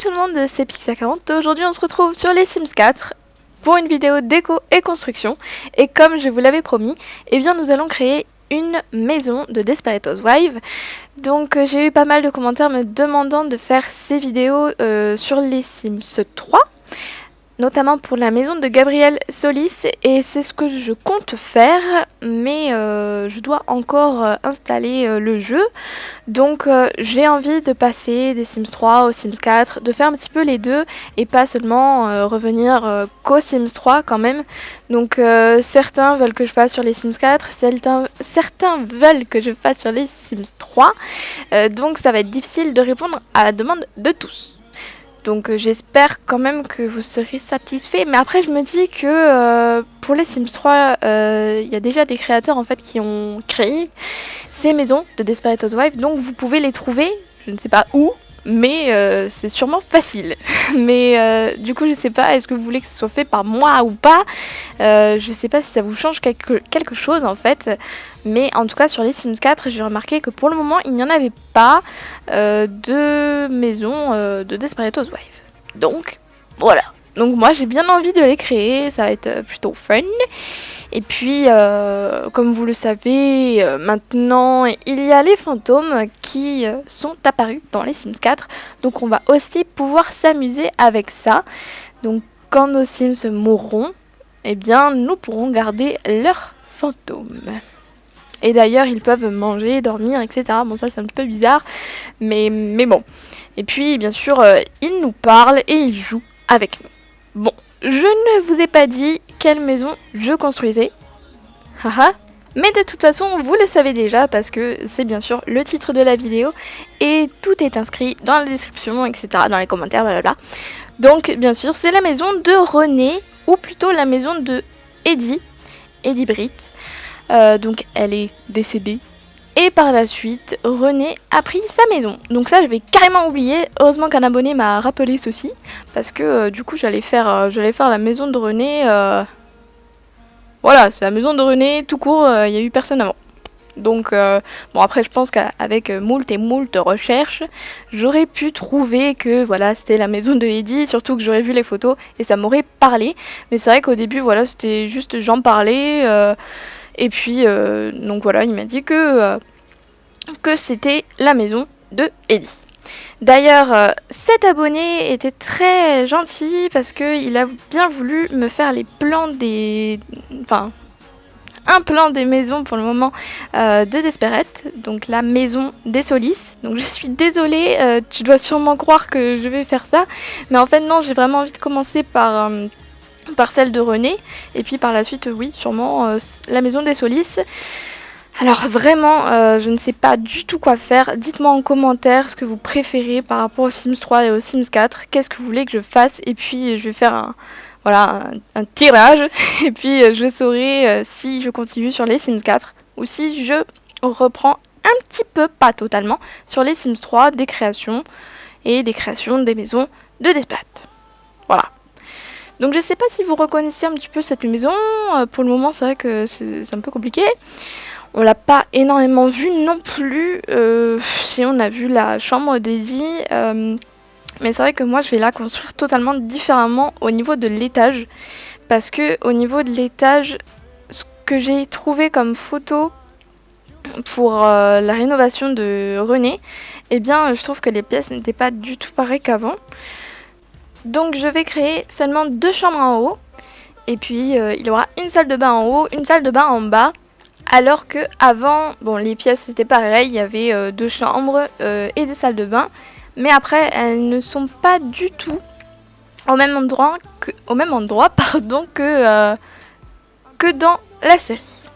tout le monde, c'est Pixia40. Aujourd'hui on se retrouve sur les Sims 4 pour une vidéo déco et construction. Et comme je vous l'avais promis, eh bien nous allons créer une maison de Desperate Housewives. Donc j'ai eu pas mal de commentaires me demandant de faire ces vidéos sur les Sims 3. Notamment pour la maison de Gabriel Solis, et c'est ce que je compte faire, mais je dois encore installer le jeu. Donc j'ai envie de passer des Sims 3 aux Sims 4, de faire un petit peu les deux, et pas seulement revenir qu'aux Sims 3 quand même. Donc certains veulent que je fasse sur les Sims 4, certains veulent que je fasse sur les Sims 3, donc ça va être difficile de répondre à la demande de tous. Donc j'espère quand même que vous serez satisfaits. Mais après je me dis que pour les Sims 3, il y a déjà des créateurs en fait qui ont créé ces maisons de Desperate Housewives. Donc vous pouvez les trouver, je ne sais pas où, mais c'est sûrement facile. Mais du coup je sais pas, est-ce que vous voulez que ce soit fait par moi ou pas. Je sais pas si ça vous change quelque chose en fait. Mais en tout cas sur les Sims 4 j'ai remarqué que pour le moment il n'y en avait pas de maison de Desperate Housewives. Donc voilà. Donc moi j'ai bien envie de les créer, ça va être plutôt fun. Et puis comme vous le savez maintenant il y a les fantômes qui sont apparus dans les Sims 4. Donc on va aussi pouvoir s'amuser avec ça. Donc quand nos Sims mourront, eh bien nous pourrons garder leurs fantômes. Et d'ailleurs, ils peuvent manger, dormir, etc. Bon, ça, c'est un petit peu bizarre, mais bon. Et puis, bien sûr, ils nous parlent et ils jouent avec nous. Bon, je ne vous ai pas dit quelle maison je construisais. Haha. Mais de toute façon, vous le savez déjà, parce que c'est bien sûr le titre de la vidéo. Et tout est inscrit dans la description, etc., dans les commentaires, blablabla. Donc, bien sûr, c'est la maison de René, ou plutôt la maison de Eddie Britt. Donc elle est décédée. Et par la suite, René a pris sa maison. Donc ça, je vais carrément oublier. Heureusement qu'un abonné m'a rappelé ceci. Parce que du coup, j'allais faire la maison de René. Voilà, c'est la maison de René, tout court, il n'y a eu personne avant. Donc, bon après, je pense qu'avec moult recherches, j'aurais pu trouver que voilà, c'était la maison de Eddie. Surtout que j'aurais vu les photos et ça m'aurait parlé. Mais c'est vrai qu'au début, voilà, c'était juste j'en parlais. Et puis, donc voilà, il m'a dit que c'était la maison de Eddie. D'ailleurs, cet abonné était très gentil parce qu'il a bien voulu me faire les plans des... Enfin, un plan des maisons pour le moment de Desperate. Donc la maison des Solis. Donc je suis désolée, tu dois sûrement croire que je vais faire ça. Mais en fait non, j'ai vraiment envie de commencer par celle de René, et puis par la suite, oui, sûrement la maison des Solis. Alors vraiment, je ne sais pas du tout quoi faire. Dites-moi en commentaire ce que vous préférez par rapport aux Sims 3 et aux Sims 4. Qu'est-ce que vous voulez que je fasse, et puis je vais faire un tirage, et puis je saurai si je continue sur les Sims 4, ou si je reprends un petit peu, pas totalement, sur les Sims 3, des créations des maisons de Desperate. Voilà. Donc je sais pas si vous reconnaissez un petit peu cette maison, pour le moment c'est vrai que c'est un peu compliqué. On l'a pas énormément vue non plus, si on a vu la chambre d'Eddie, mais c'est vrai que moi je vais la construire totalement différemment au niveau de l'étage. Parce que au niveau de l'étage, ce que j'ai trouvé comme photo pour la rénovation de René, eh bien je trouve que les pièces n'étaient pas du tout pareilles qu'avant. Donc je vais créer seulement 2 chambres en haut. Et puis il y aura une salle de bain en haut, une salle de bain en bas. Alors que avant, bon les pièces c'était pareil, il y avait 2 chambres et des salles de bain. Mais après elles ne sont pas du tout au même endroit que dans la série.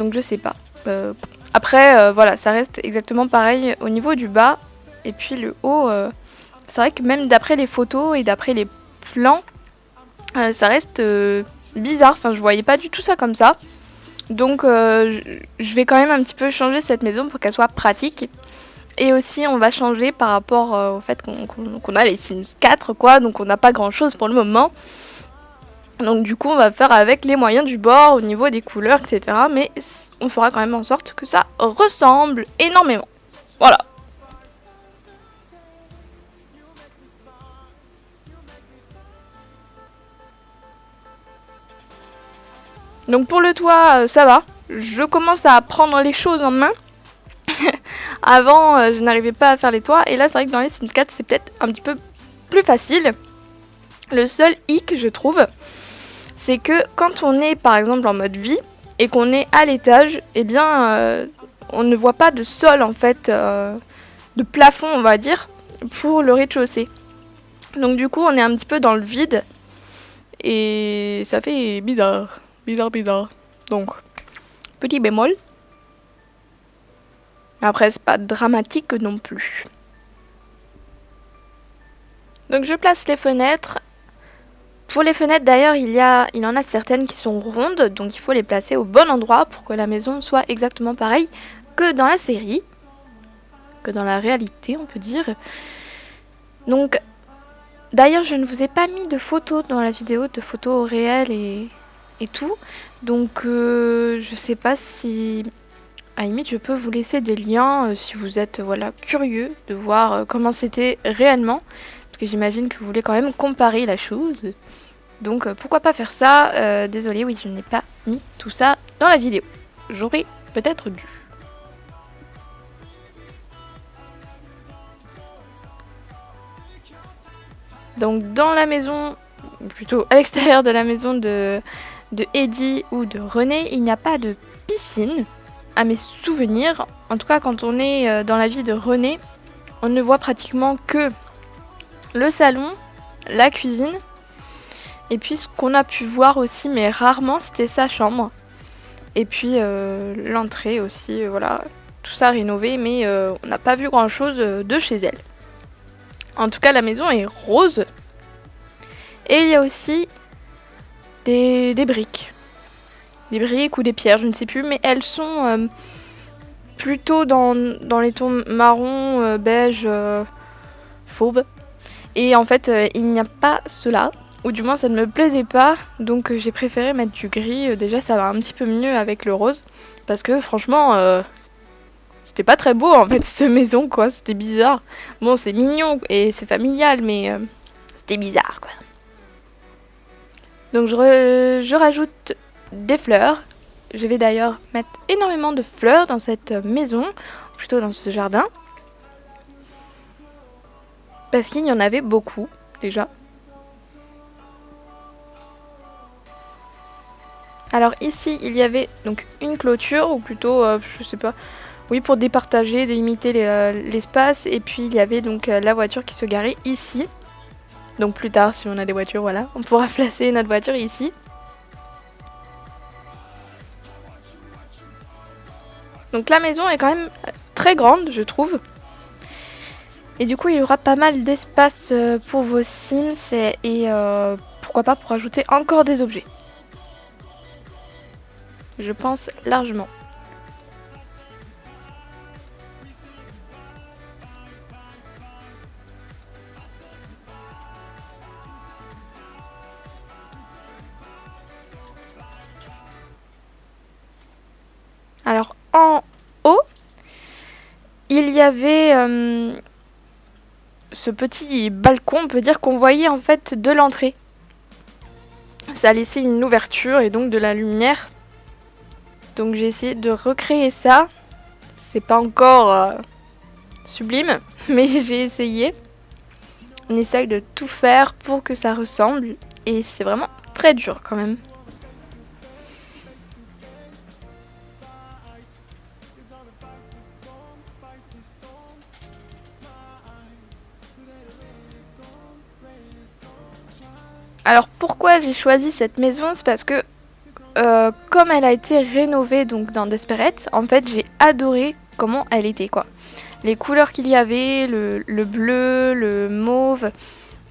Donc je sais pas. Après voilà, ça reste exactement pareil au niveau du bas. Et puis le haut... c'est vrai que même d'après les photos et d'après les plans, ça reste bizarre. Enfin, je voyais pas du tout ça comme ça. Donc, je vais quand même un petit peu changer cette maison pour qu'elle soit pratique. Et aussi, on va changer par rapport au fait qu'on a les Sims 4, quoi. Donc, on n'a pas grand-chose pour le moment. Donc, du coup, on va faire avec les moyens du bord au niveau des couleurs, etc. Mais on fera quand même en sorte que ça ressemble énormément. Voilà. Donc pour le toit, ça va. Je commence à prendre les choses en main. Avant, je n'arrivais pas à faire les toits. Et là, c'est vrai que dans les Sims 4, c'est peut-être un petit peu plus facile. Le seul hic, je trouve, c'est que quand on est par exemple en mode vie et qu'on est à l'étage, eh bien, on ne voit pas de sol en fait, de plafond on va dire, pour le rez-de-chaussée. Donc du coup, on est un petit peu dans le vide et ça fait bizarre. Donc, petit bémol. Après, c'est pas dramatique non plus. Donc je place les fenêtres. Pour les fenêtres d'ailleurs, il en a certaines qui sont rondes, donc il faut les placer au bon endroit pour que la maison soit exactement pareille que dans la série, que dans la réalité on peut dire. Donc d'ailleurs je ne vous ai pas mis de photos dans la vidéo, de photos réelles et tout, donc je sais pas si à la limite je peux vous laisser des liens si vous êtes curieux de voir comment c'était réellement, parce que j'imagine que vous voulez quand même comparer la chose. Donc pourquoi pas faire ça. Désolée, oui, je n'ai pas mis tout ça dans la vidéo. J'aurais peut-être dû. Donc dans la maison, plutôt à l'extérieur de la maison de Eddie ou de René, il n'y a pas de piscine, à mes souvenirs. En tout cas, quand on est dans la vie de René, on ne voit pratiquement que le salon, la cuisine. Et puis ce qu'on a pu voir aussi, mais rarement, c'était sa chambre. Et puis l'entrée aussi, voilà, tout ça rénové, mais on n'a pas vu grand chose de chez elle. En tout cas, la maison est rose. Et il y a aussi des briques. Des briques ou des pierres, je ne sais plus, mais elles sont plutôt dans les tons marron, beige, fauve. Et en fait, il n'y a pas cela. Ou du moins ça ne me plaisait pas, donc j'ai préféré mettre du gris. Déjà ça va un petit peu mieux avec le rose, parce que franchement c'était pas très beau en fait cette maison quoi, c'était bizarre. Bon c'est mignon et c'est familial, mais c'était bizarre quoi. Donc je rajoute des fleurs. Je vais d'ailleurs mettre énormément de fleurs dans cette maison, ou plutôt dans ce jardin, parce qu'il y en avait beaucoup déjà. Alors ici, il y avait donc une clôture, ou plutôt, je sais pas, oui, pour départager, délimiter l'espace. Et puis il y avait donc la voiture qui se garait ici. Donc plus tard, si on a des voitures, voilà, on pourra placer notre voiture ici. Donc la maison est quand même très grande, je trouve. Et du coup, il y aura pas mal d'espace pour vos Sims et pourquoi pas pour ajouter encore des objets. Je pense largement. Alors en haut, il y avait ce petit balcon, on peut dire qu'on voyait en fait de l'entrée. Ça laissait une ouverture et donc de la lumière. Donc j'ai essayé de recréer ça. C'est pas encore sublime, mais j'ai essayé. On essaye de tout faire pour que ça ressemble. Et c'est vraiment très dur quand même. Alors pourquoi j'ai choisi cette maison, c'est parce que comme elle a été rénovée donc dans Desperate, en fait j'ai adoré comment elle était quoi. Les couleurs qu'il y avait, le bleu, le mauve,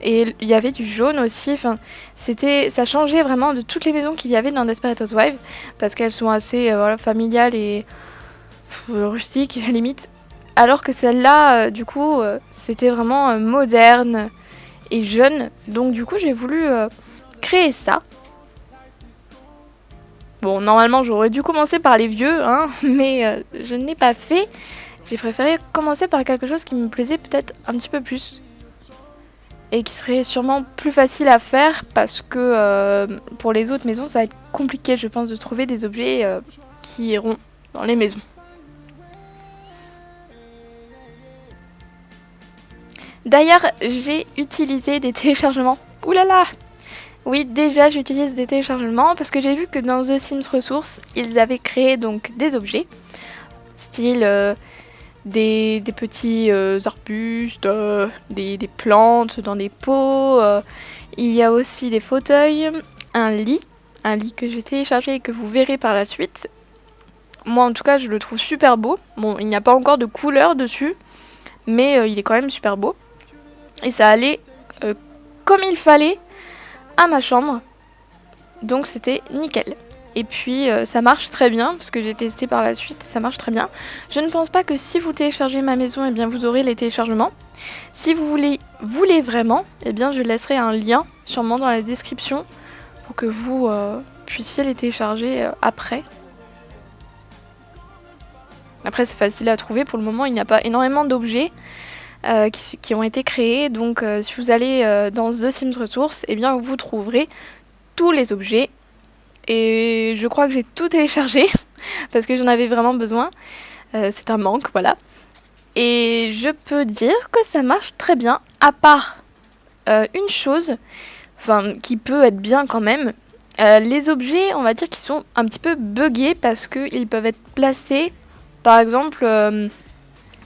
et il y avait du jaune aussi. Enfin, ça changeait vraiment de toutes les maisons qu'il y avait dans Desperate Housewives, parce qu'elles sont assez familiales et rustiques limite. Alors que celle-là, du coup, c'était vraiment moderne et jeune. Donc du coup, j'ai voulu créer ça. Bon, normalement, j'aurais dû commencer par les vieux, hein, mais je ne l'ai pas fait. J'ai préféré commencer par quelque chose qui me plaisait peut-être un petit peu plus. et qui serait sûrement plus facile à faire parce que pour les autres maisons ça va être compliqué je pense de trouver des objets qui iront dans les maisons. D'ailleurs j'ai utilisé des téléchargements. Ouh là là! Oui, déjà j'utilise des téléchargements parce que j'ai vu que dans The Sims Resources ils avaient créé donc des objets style des petits arbustes, des plantes dans des pots. Il y a aussi des fauteuils, un lit que j'ai téléchargé et que vous verrez par la suite. Moi en tout cas je le trouve super beau. Bon, il n'y a pas encore de couleur dessus, mais il est quand même super beau. Et ça allait comme il fallait à ma chambre, donc c'était nickel. Et puis ça marche très bien, parce que j'ai testé par la suite, ça marche très bien. Je ne pense pas que si vous téléchargez ma maison, eh bien vous aurez les téléchargements. Si vous voulez vraiment, eh bien je laisserai un lien, sûrement dans la description, pour que vous puissiez les télécharger après. Après c'est facile à trouver, pour le moment il n'y a pas énormément d'objets qui ont été créés, donc si vous allez dans The Sims Resources, eh bien vous trouverez tous les objets. Et je crois que j'ai tout téléchargé parce que j'en avais vraiment besoin. C'est un manque, voilà. Et je peux dire que ça marche très bien, à part une chose, enfin qui peut être bien quand même. Les objets, on va dire qu'ils sont un petit peu buggés parce qu'ils peuvent être placés, par exemple,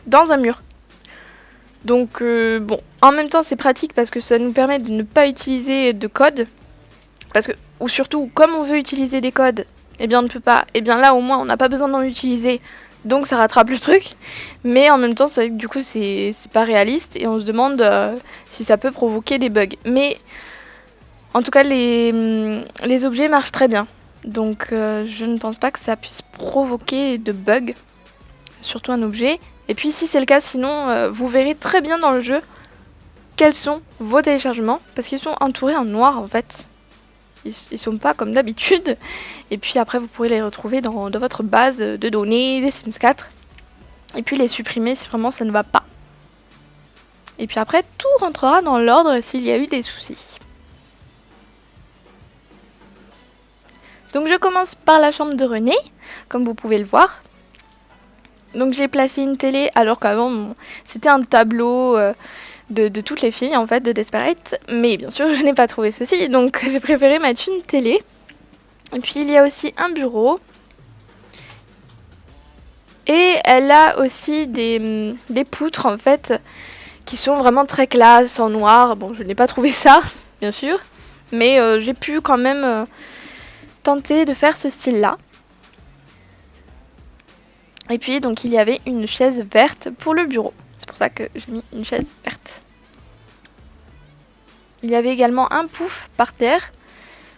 dans un mur. Donc bon, en même temps c'est pratique parce que ça nous permet de ne pas utiliser de code. Parce que, ou surtout, comme on veut utiliser des codes, eh bien on ne peut pas. Et bien là au moins on n'a pas besoin d'en utiliser, donc ça rattrape le truc. Mais en même temps c'est vrai que du coup c'est pas réaliste et on se demande si ça peut provoquer des bugs. Mais en tout cas les objets marchent très bien. Donc je ne pense pas que ça puisse provoquer de bugs, surtout un objet. Et puis si c'est le cas, sinon vous verrez très bien dans le jeu quels sont vos téléchargements, parce qu'ils sont entourés en noir en fait. Ils sont pas comme d'habitude. Et puis après vous pourrez les retrouver dans votre base de données des Sims 4. Et puis les supprimer si vraiment ça ne va pas. Et puis après tout rentrera dans l'ordre s'il y a eu des soucis. Donc je commence par la chambre de René, comme vous pouvez le voir. Donc j'ai placé une télé alors qu'avant c'était un tableau de toutes les filles en fait de Desperate, mais bien sûr je n'ai pas trouvé ceci, donc j'ai préféré mettre une télé. Et puis il y a aussi un bureau et elle a aussi des poutres en fait qui sont vraiment très classe en noir. Bon, je n'ai pas trouvé ça bien sûr, mais j'ai pu quand même tenter de faire ce style là. Et puis donc il y avait une chaise verte pour le bureau, c'est pour ça que j'ai mis une chaise verte. Il y avait également un pouf par terre,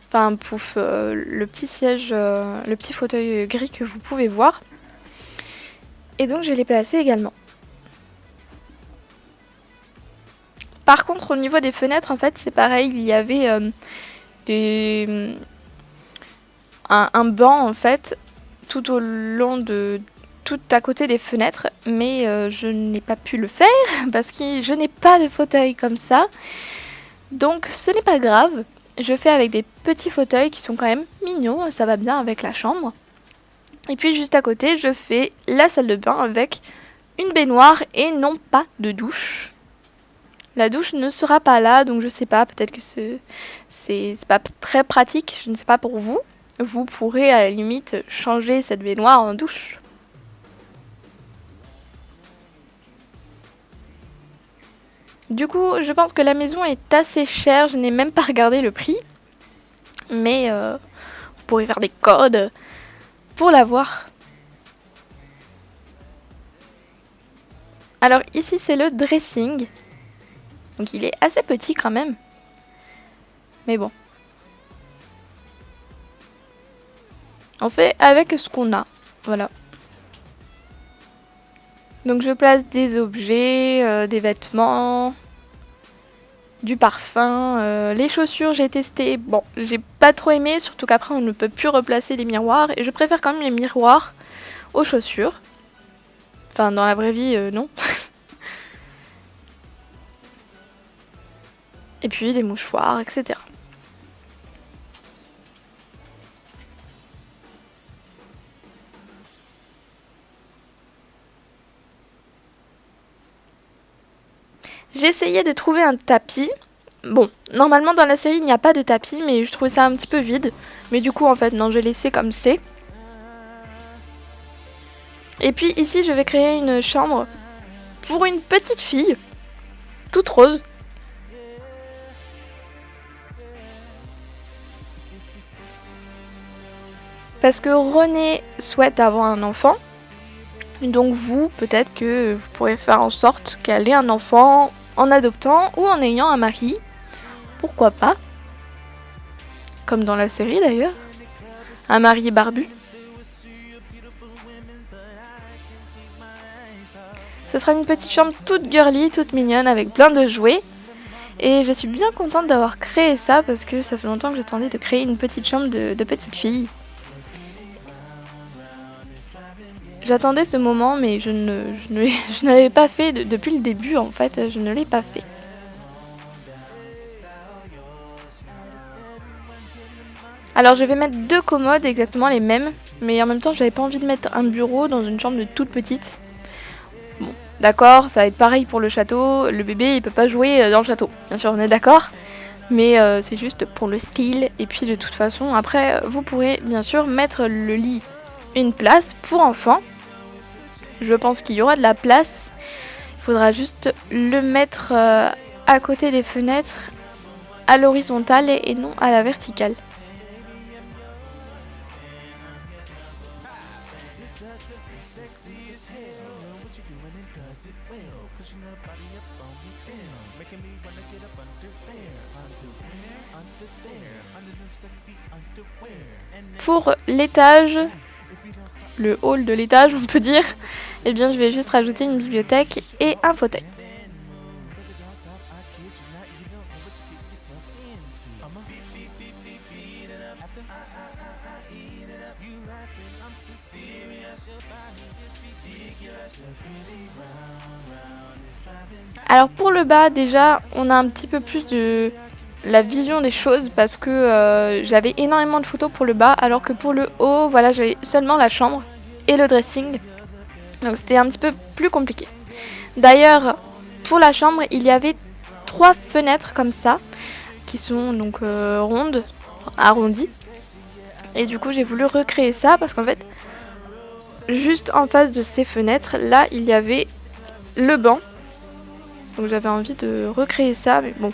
enfin un pouf, le petit siège, le petit fauteuil gris que vous pouvez voir. Et donc je l'ai placé également. Par contre au niveau des fenêtres en fait c'est pareil, il y avait un banc en fait tout au long de tout à côté des fenêtres, mais je n'ai pas pu le faire parce que je n'ai pas de fauteuil comme ça. Donc ce n'est pas grave, je fais avec des petits fauteuils qui sont quand même mignons, ça va bien avec la chambre. Et puis juste à côté, je fais la salle de bain avec une baignoire et non pas de douche. La douche ne sera pas là, donc je sais pas, peut-être que c'est pas très pratique, je ne sais pas pour vous. Vous pourrez à la limite changer cette baignoire en douche. Du coup, je pense que la maison est assez chère, je n'ai même pas regardé le prix. Mais vous pourrez faire des codes pour l'avoir. Alors ici c'est le dressing. Donc il est assez petit quand même. Mais bon. On fait avec ce qu'on a. Voilà. Donc je place des objets, des vêtements, du parfum, les chaussures j'ai testé. Bon, j'ai pas trop aimé, surtout qu'après on ne peut plus replacer les miroirs. Et je préfère quand même les miroirs aux chaussures. Enfin dans la vraie vie, non. et puis des mouchoirs, etc. J'ai essayé de trouver un tapis. Bon, normalement dans la série il n'y a pas de tapis, mais je trouvais ça un petit peu vide. Mais du coup en fait non, je l'ai laissé comme c'est. Et puis ici je vais créer une chambre pour une petite fille, toute rose. Parce que René souhaite avoir un enfant. Donc vous, peut-être que vous pourrez faire en sorte qu'elle ait un enfant en adoptant ou en ayant un mari. Pourquoi pas? Comme dans la série d'ailleurs. Un mari barbu. Ce sera une petite chambre toute girly, toute mignonne, avec plein de jouets. Et je suis bien contente d'avoir créé ça parce que ça fait longtemps que j'attendais de créer une petite chambre de petite fille. J'attendais ce moment, mais je n'avais pas fait depuis le début en fait, je ne l'ai pas fait. Alors je vais mettre 2 commodes exactement les mêmes, mais en même temps j'avais pas envie de mettre un bureau dans une chambre toute petite. Bon, d'accord, ça va être pareil pour le château, le bébé il peut pas jouer dans le château, bien sûr on est d'accord, mais c'est juste pour le style, et puis de toute façon après vous pourrez bien sûr mettre le lit une place pour enfants. Je pense qu'il y aura de la place. Il faudra juste le mettre à côté des fenêtres, à l'horizontale et non à la verticale. Pour l'étage, le hall de l'étage on peut dire, eh bien je vais juste rajouter une bibliothèque et un fauteuil. Alors pour le bas déjà on a un petit peu plus de la vision des choses parce que j'avais énormément de photos pour le bas alors que pour le haut voilà j'avais seulement la chambre et le dressing, donc c'était un petit peu plus compliqué. D'ailleurs pour la chambre il y avait 3 fenêtres comme ça qui sont donc rondes, arrondies, et du coup j'ai voulu recréer ça parce qu'en fait juste en face de ces fenêtres là il y avait le banc, donc j'avais envie de recréer ça, mais bon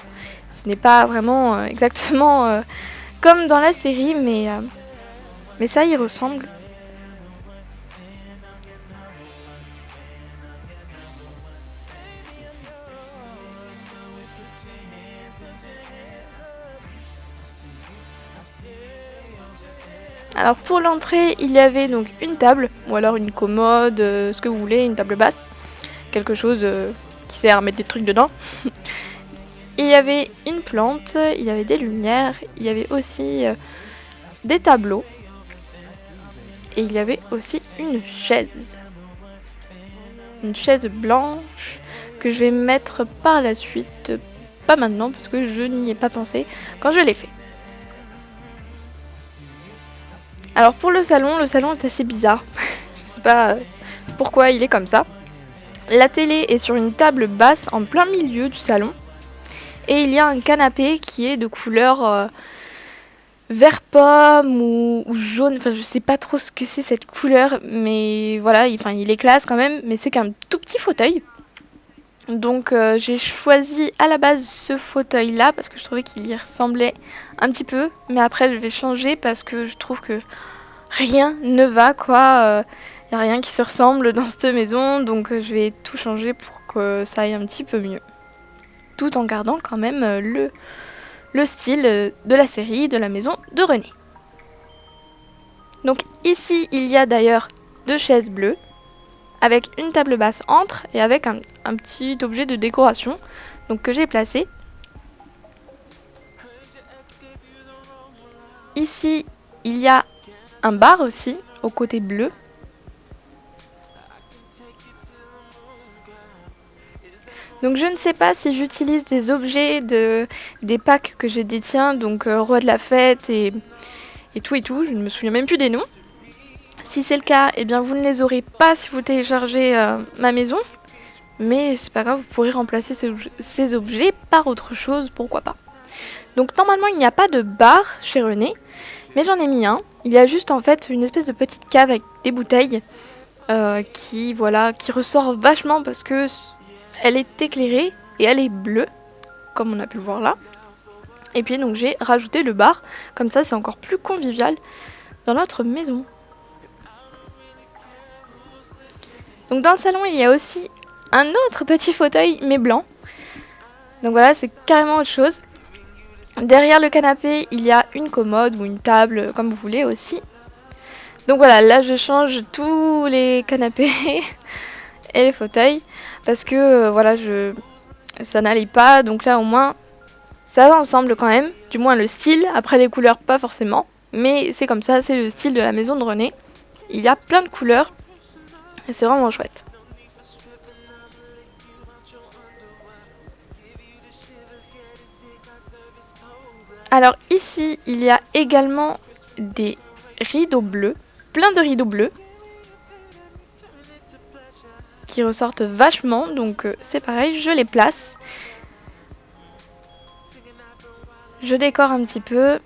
ce n'est pas vraiment exactement comme dans la série, mais ça y ressemble. Alors pour l'entrée, il y avait donc une table, ou alors une commode, ce que vous voulez, une table basse, quelque chose qui sert à mettre des trucs dedans. Il y avait une plante, il y avait des lumières, il y avait aussi des tableaux, et il y avait aussi une chaise. Une chaise blanche que je vais mettre par la suite, pas maintenant parce que je n'y ai pas pensé quand je l'ai fait. Alors pour le salon est assez bizarre. Je sais pas pourquoi il est comme ça. La télé est sur une table basse en plein milieu du salon. Et il y a un canapé qui est de couleur vert pomme ou jaune. Enfin je sais pas trop ce que c'est cette couleur. Mais voilà, il est classe quand même. Mais c'est qu'un tout petit fauteuil. Donc j'ai choisi à la base ce fauteuil là parce que je trouvais qu'il y ressemblait un petit peu, mais après je vais changer parce que je trouve que rien ne va quoi, y a rien qui se ressemble dans cette maison, donc je vais tout changer pour que ça aille un petit peu mieux, tout en gardant quand même le style de la série, de la maison de René. Donc ici il y a d'ailleurs 2 chaises bleues avec une table basse entre et avec un petit objet de décoration donc que j'ai placé. Ici, il y a un bar aussi au côté bleu. Donc je ne sais pas si j'utilise des objets des packs que je détiens, donc Roi de la Fête et tout, je ne me souviens même plus des noms. Si c'est le cas, eh bien vous ne les aurez pas si vous téléchargez ma maison, mais c'est pas grave, vous pourrez remplacer ces objets par autre chose, pourquoi pas. Donc normalement il n'y a pas de bar chez René, mais j'en ai mis un. Il y a juste en fait une espèce de petite cave avec des bouteilles qui ressort vachement parce que elle est éclairée et elle est bleue, comme on a pu le voir là. Et puis donc j'ai rajouté le bar, comme ça c'est encore plus convivial dans notre maison. Donc dans le salon il y a aussi un autre petit fauteuil mais blanc. Donc voilà, c'est carrément autre chose. Derrière le canapé, il y a une commode ou une table, comme vous voulez aussi. Donc voilà, là je change tous les canapés et les fauteuils parce que ça n'allait pas. Donc là au moins ça va ensemble quand même, du moins le style. Après les couleurs pas forcément, mais c'est comme ça, c'est le style de la maison de René. Il y a plein de couleurs et c'est vraiment chouette. Alors ici, il y a également des rideaux bleus, plein de rideaux bleus, qui ressortent vachement, donc c'est pareil, je les place. Je décore un petit peu.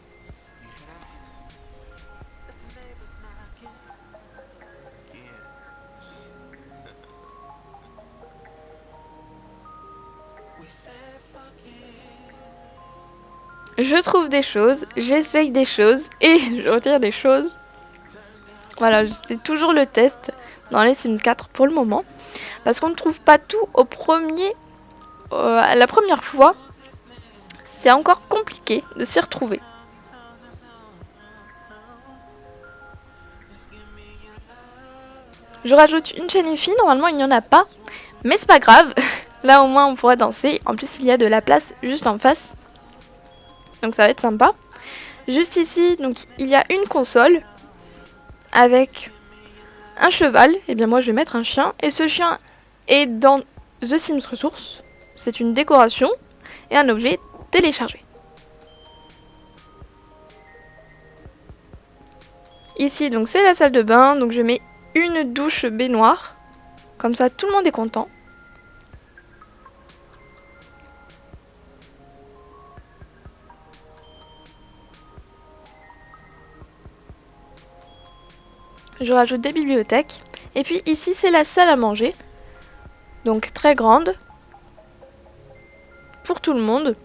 Je trouve des choses, j'essaye des choses et je retire des choses. Voilà, c'est toujours le test dans les Sims 4 pour le moment. Parce qu'on ne trouve pas tout à la première fois. C'est encore compliqué de s'y retrouver. Je rajoute une chaîne IFI, normalement il n'y en a pas. Mais c'est pas grave, là au moins on pourra danser. En plus il y a de la place juste en face. Donc ça va être sympa. Juste ici, donc il y a une console avec un cheval. Et bien moi je vais mettre un chien. Et ce chien est dans The Sims Resources. C'est une décoration et un objet téléchargé. Ici donc c'est la salle de bain. Donc je mets une douche baignoire. Comme ça tout le monde est content. Je rajoute des bibliothèques. Et puis ici c'est la salle à manger. Donc très grande. Pour tout le monde.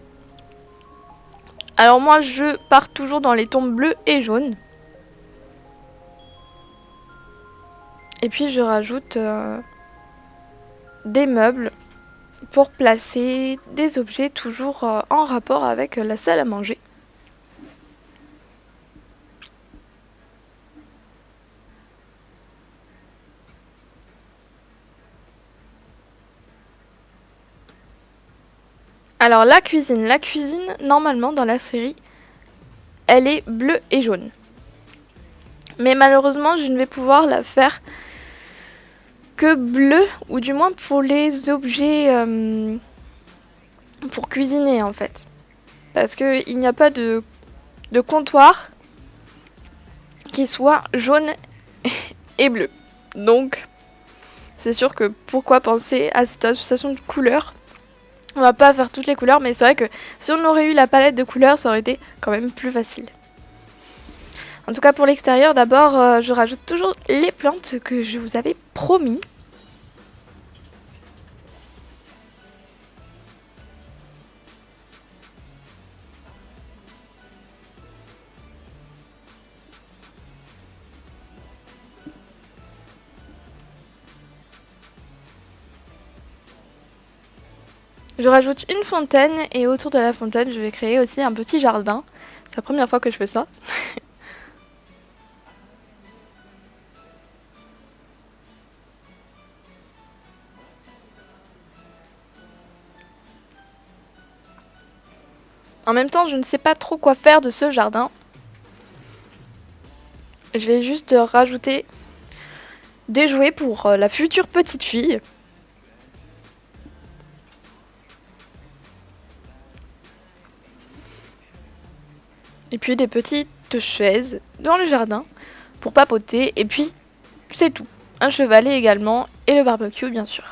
Alors moi je pars toujours dans les tons bleus et jaunes. Et puis je rajoute des meubles pour placer des objets toujours en rapport avec la salle à manger. Alors la cuisine, normalement dans la série, elle est bleue et jaune. Mais malheureusement, je ne vais pouvoir la faire que bleu, ou du moins pour les objets pour cuisiner en fait. Parce qu'il n'y a pas de comptoir qui soit jaune et bleu. Donc, c'est sûr que pourquoi penser à cette association de couleurs. On va pas faire toutes les couleurs, mais c'est vrai que si on aurait eu la palette de couleurs, ça aurait été quand même plus facile. En tout cas pour l'extérieur, d'abord, je rajoute toujours les plantes que je vous avais promis. Je rajoute une fontaine et autour de la fontaine, je vais créer aussi un petit jardin. C'est la première fois que je fais ça. En même temps, je ne sais pas trop quoi faire de ce jardin. Je vais juste rajouter des jouets pour la future petite fille. Et puis des petites chaises dans le jardin pour papoter. Et puis c'est tout. Un chevalet également et le barbecue bien sûr.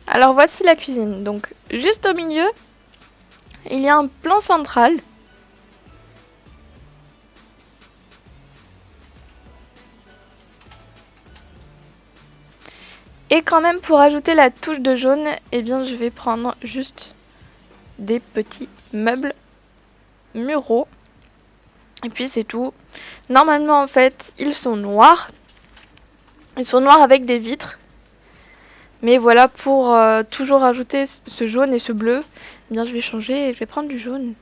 Alors voici la cuisine. Donc juste au milieu, il y a un plan central. Et quand même pour ajouter la touche de jaune, eh bien je vais prendre juste des petits meubles muraux. Et puis c'est tout. Normalement en fait, ils sont noirs. Ils sont noirs avec des vitres. Mais voilà, pour toujours ajouter ce jaune et ce bleu, eh bien je vais changer et je vais prendre du jaune.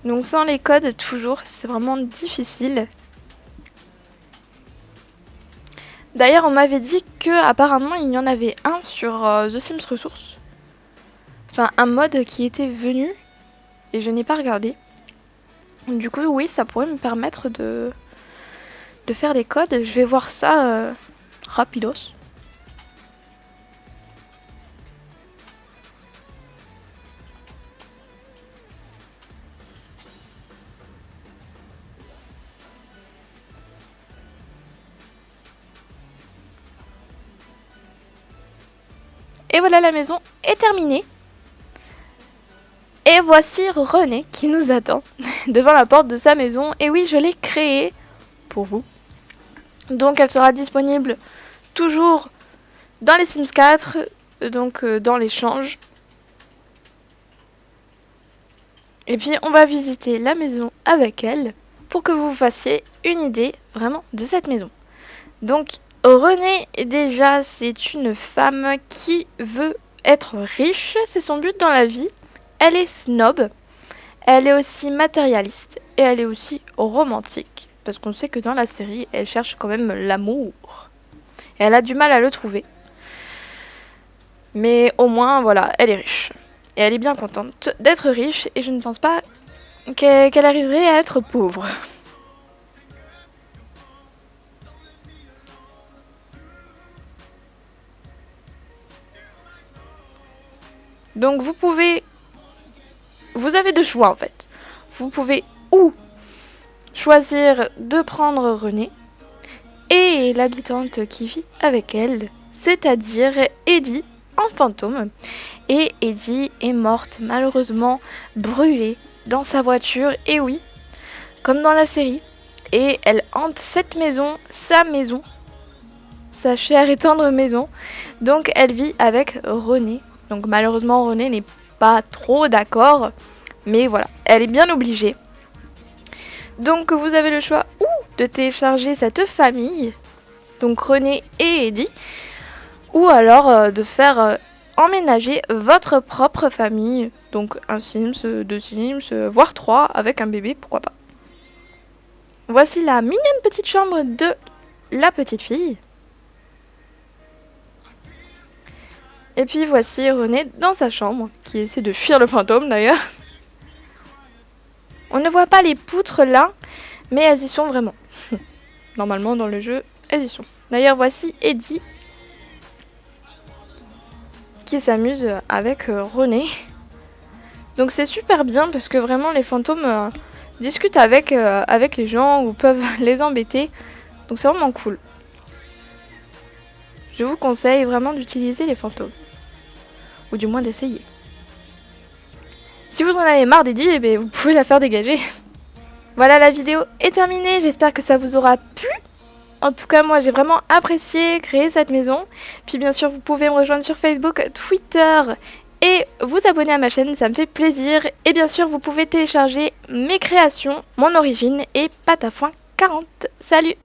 Donc sans les codes toujours, c'est vraiment difficile. D'ailleurs, on m'avait dit que apparemment il y en avait un sur The Sims Resource. Enfin, un mode qui était venu et je n'ai pas regardé. Du coup, oui, ça pourrait me permettre de faire des codes. Je vais voir ça rapidos. Et voilà, la maison est terminée. Et voici René qui nous attend devant la porte de sa maison. Et oui, je l'ai créée pour vous. Donc elle sera disponible toujours dans les Sims 4, donc dans l'échange. Et puis on va visiter la maison avec elle pour que vous fassiez une idée vraiment de cette maison. Donc Renée, déjà, c'est une femme qui veut être riche, c'est son but dans la vie. Elle est snob, elle est aussi matérialiste et elle est aussi romantique. Parce qu'on sait que dans la série, elle cherche quand même l'amour. Et elle a du mal à le trouver. Mais au moins, voilà, elle est riche. Et elle est bien contente d'être riche et je ne pense pas qu'elle arriverait à être pauvre. Donc vous avez deux choix en fait. Vous pouvez ou choisir de prendre Renée et l'habitante qui vit avec elle, c'est-à-dire Eddie en fantôme. Et Eddie est morte malheureusement brûlée dans sa voiture, et oui, comme dans la série. Et elle hante cette maison, sa chère et tendre maison. Donc elle vit avec Renée. Donc malheureusement Renée n'est pas trop d'accord, mais voilà, elle est bien obligée. Donc vous avez le choix ou de télécharger cette famille, donc Renée et Eddie, ou alors de faire emménager votre propre famille, donc un Sims, deux Sims, voire trois avec un bébé, pourquoi pas. Voici la mignonne petite chambre de la petite fille. Et puis voici Renée dans sa chambre, qui essaie de fuir le fantôme d'ailleurs. On ne voit pas les poutres là, mais elles y sont vraiment. Normalement dans le jeu, elles y sont. D'ailleurs voici Eddie, qui s'amuse avec Renée. Donc c'est super bien parce que vraiment les fantômes discutent avec les gens ou peuvent les embêter. Donc c'est vraiment cool. Je vous conseille vraiment d'utiliser les fantômes. Ou du moins d'essayer. Si vous en avez marre d'Eddie, eh bien, vous pouvez la faire dégager. Voilà, la vidéo est terminée. J'espère que ça vous aura plu. En tout cas, moi, j'ai vraiment apprécié créer cette maison. Puis bien sûr, vous pouvez me rejoindre sur Facebook, Twitter et vous abonner à ma chaîne, ça me fait plaisir. Et bien sûr, vous pouvez télécharger mes créations, mon origine et Patafoin 40. Salut!